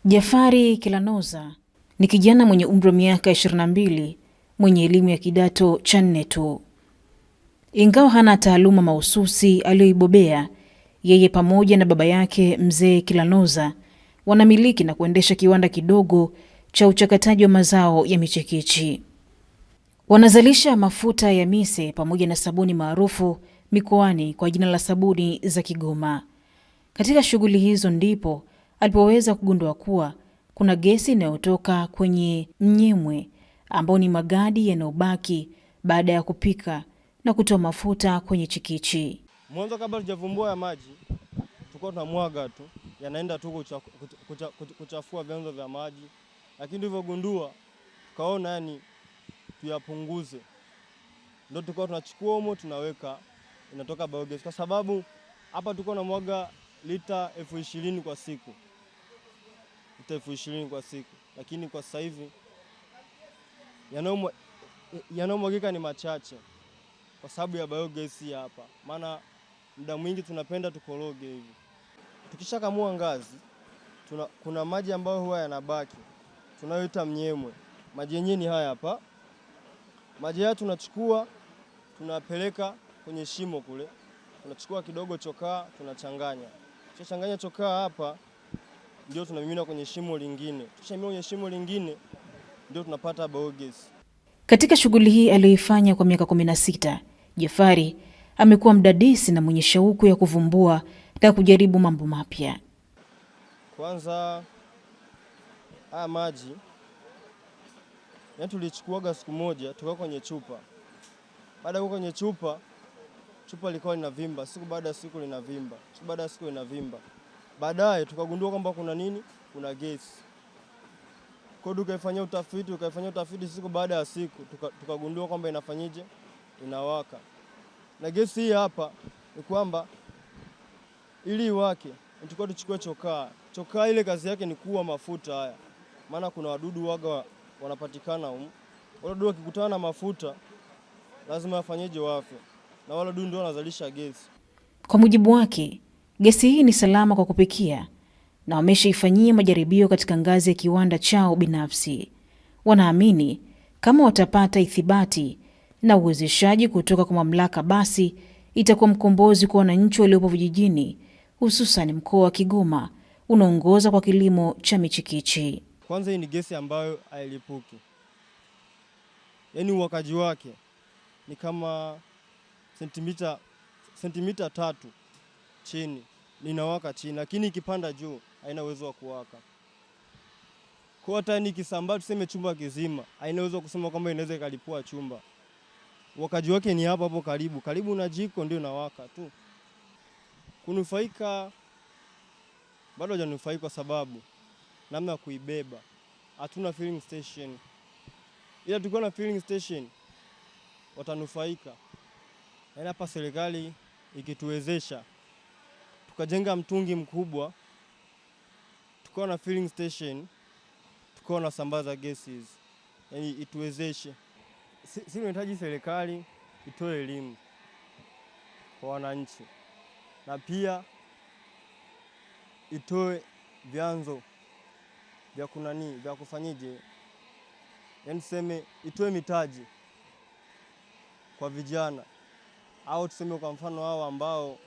Jafari Kilanoza ni kijana mwenye umri wa miaka 22 mwenye elimu ya kidato cha 4 tu. Ingawa hana taaluma mahususi aliyoibobea, yeye pamoja na baba yake Mzee Kilanoza wanamiliki na kuendesha kiwanda kidogo cha uchakataji wa mazao ya michikichi. Wanazalisha mafuta ya mise pamoja na sabuni maarufu mikoani kwa jina la sabuni za Kigoma. Katika shughuli hizo ndipo alipoweza kugundua kuwa kuna gesi inayotoka kwenye mnyemwe ambao ni magadi yanayobaki baada ya kupika na kutoa mafuta kwenye chikichi. Mwanzo kabla tujavumbua ya maji, tulikuwa tunamwaga tu, yanaenda tu kuchafua vyanzo vya maji. Lakini tulivyogundua tukaona yani tuyapunguze. Ndio tulikuwa tunachukua humo tunaweka inatoka biogas, kwa sababu hapa tulikuwa tunamwaga lita 20,000 kwa siku. Lita 20,000 kwa siku. Lakini kwa sasa hivi yanayomwagika ni machache kwa sababu ya biogas hapa. Maana muda mwingi tunapenda tukoroge hivi. Tukishakamua ngazi, kuna maji ambayo huwa yanabaki, tunayoita mnyemwe. Maji yenyewe ni haya hapa. Maji haya tunachukua, tunapeleka kwenye shimo kule. Tunachukua kidogo chokaa, tunachanganya. Tukishachanganya chokaa hapa, ndio tunamimina kwenye shimo lingine. Tukishamimina kwenye shimo lingine, ndio tunapata biogas. Katika shughuli hii aliyoifanya kwa miaka 16, Jafari amekuwa mdadisi na mwenye shauku ya kuvumbua na kujaribu mambo mapya. Kwanza haya maji tulichukuaga siku moja tuka kwenye chupa. Baada ya kwenye chupa ilikuwa inavimba, siku baada ya siku linavimba, siku baada ya siku linavimba. Baadaye tukagundua kwamba kuna nini? Kuna gesi. Kwa hiyo tukaifanyia utafiti siku baada ya siku tukagundua kwamba inafanyije? Inawaka. Na gesi hii hapa ni kwamba ili iwake tulikuwa tuchukue chokaa. Chokaa ile kazi yake ni kuua mafuta haya. Maana kuna wadudu waga wanapatikana huko. Wale wadudu wakikutana na mafuta lazima afanyeje? Wafe. Na wale wadudu ndio wanazalisha gesi. Kwa mujibu wake, gesi hii ni salama kwa kupikia na wameshaifanyia majaribio katika ngazi ya kiwanda chao binafsi. Wanaamini kama watapata ithibati na uwezeshaji kutoka kwa mamlaka, basi itakuwa mkombozi kwa wananchi waliopo vijijini, hususan mkoa wa Kigoma unaongoza kwa kilimo cha michikichi. Kwanza hii ni gesi ambayo hailipuki. Yaani uwakaji wake ni kama sentimita 3 chini. Linawaka chini, lakini ikipanda juu haina uwezo wa kuwaka. Kwa hata nikisambaa tuseme chumba kizima, haina uwezo kusema kwamba inaweza ikalipua chumba. Wakaji wake ni hapo karibu na jiko ndio inawaka tu. Kunufaika bado hajanufaika kwa sababu namna ya kuibeba hatuna filling station. Ila tukiwa na filling station watanufaika. Yaani hapa serikali ikituwezesha tukajenga mtungi mkubwa, tukawa na filling station, tukawa na sambaza gases, yaani ituwezeshe. Sisi tunahitaji serikali itoe elimu kwa wananchi na pia itoe vyanzo vya kufanyije, yaani tuseme itoe mitaji kwa vijana, au tuseme kwa mfano hao ambao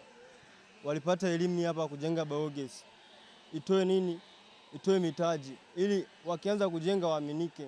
walipata elimu hapa kujenga biogas, itoe nini? Itoe mitaji ili wakianza kujenga waaminike.